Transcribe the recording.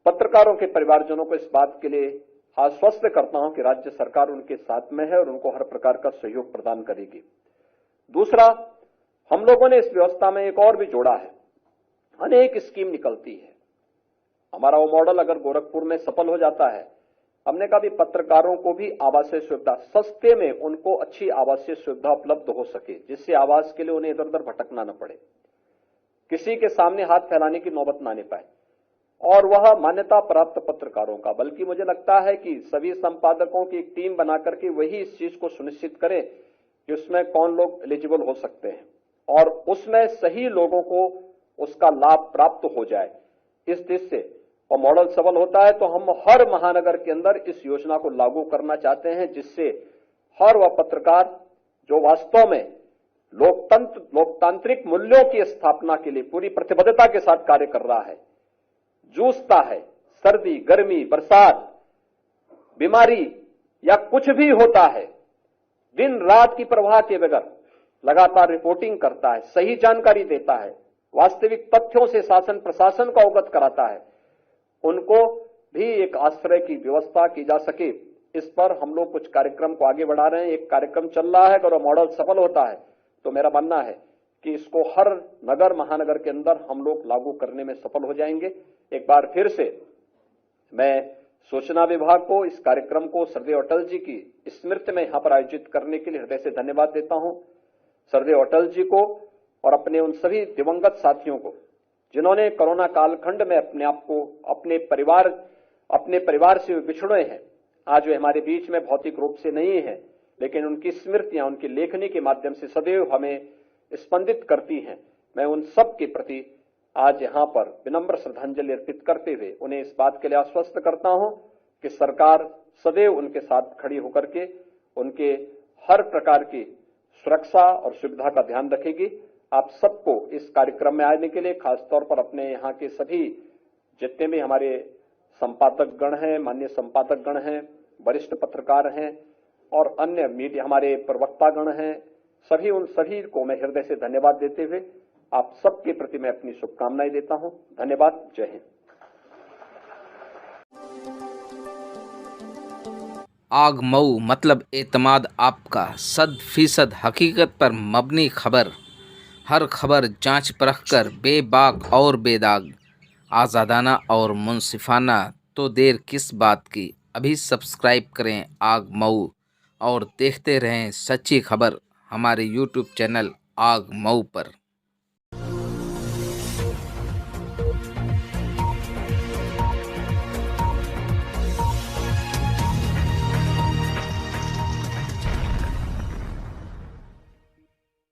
पत्रकारों के परिवारजनों को इस बात के लिए आश्वस्त करता हूं कि राज्य सरकार उनके साथ में है और उनको हर प्रकार का सहयोग प्रदान करेगी। दूसरा, हम लोगों ने इस व्यवस्था में एक और भी जोड़ा है। अनेक स्कीम निकलती है। हमारा वो मॉडल अगर गोरखपुर में सफल हो जाता है, हमने कहा भी पत्रकारों को भी आवासीय सुविधा सस्ते में, उनको अच्छी आवासीय सुविधा उपलब्ध हो सके, जिससे आवास के लिए उन्हें इधर उधर भटकना न पड़े, किसी के सामने हाथ फैलाने की नौबत न आने पाए। और वह मान्यता प्राप्त पत्रकारों का, बल्कि मुझे लगता है कि सभी संपादकों की एक टीम बनाकर के वही इस चीज को सुनिश्चित करें कि उसमें कौन लोग एलिजिबल हो सकते हैं और उसमें सही लोगों को उसका लाभ प्राप्त हो जाए। इस दृष्टि से और मॉडल सफल होता है तो हम हर महानगर के अंदर इस योजना को लागू करना चाहते हैं, जिससे हर वह पत्रकार जो वास्तव में लोकतांत्रिक मूल्यों की स्थापना के लिए पूरी प्रतिबद्धता के साथ कार्य कर रहा है, जूझता है, सर्दी, गर्मी, बरसात, बीमारी या कुछ भी होता है, दिन रात की परवाह के बगैर लगातार रिपोर्टिंग करता है, सही जानकारी देता है, वास्तविक तथ्यों से शासन प्रशासन को अवगत कराता है, उनको भी एक आश्रय की व्यवस्था की जा सके। इस पर हम लोग कुछ कार्यक्रम को आगे बढ़ा रहे हैं। एक कार्यक्रम चल रहा है, अगर वो मॉडल सफल होता है तो मेरा मानना है कि इसको हर नगर महानगर के अंदर हम लोग लागू करने में सफल हो जाएंगे। एक बार फिर से मैं सूचना विभाग को इस कार्यक्रम को श्रद्धेय अटल जी की स्मृति में यहां पर आयोजित करने के लिए हृदय से धन्यवाद देता हूं। श्रद्धेय अटल जी को और अपने उन सभी दिवंगत साथियों को जिन्होंने कोरोना कालखंड में अपने आप को अपने परिवार से बिछड़े हैं, आज वे हमारे बीच में भौतिक रूप से नहीं है, लेकिन उनकी स्मृतियां उनकी लेखनी के माध्यम से सदैव हमें स्पंदित करती हैं। मैं उन सब के प्रति आज यहां पर विनम्र श्रद्धांजलि अर्पित करते हुए उन्हें इस बात के लिए आश्वस्त करता हूं कि सरकार सदैव उनके साथ खड़ी होकर के उनके हर प्रकार की सुरक्षा और सुविधा का ध्यान रखेगी। आप सबको इस कार्यक्रम में आने के लिए, खासतौर पर अपने यहाँ के सभी जितने भी हमारे संपादक गण हैं, माननीय संपादक गण हैं, वरिष्ठ पत्रकार हैं और अन्य मीडिया हमारे प्रवक्ता गण हैं, उन सभी को मैं हृदय से धन्यवाद देते हुए आप सबके प्रति मैं अपनी शुभकामनाएं देता हूं। धन्यवाद। जय हिंद। आग मऊ मतलब एतमाद आपका 100% हकीकत पर मबनी खबर। हर खबर जांच परख कर बेबाक और बेदाग, आज़ादाना और मुंसिफाना, तो देर किस बात की। अभी सब्सक्राइब करें आग मऊ और देखते रहें सच्ची खबर हमारे YouTube चैनल आग मऊ पर।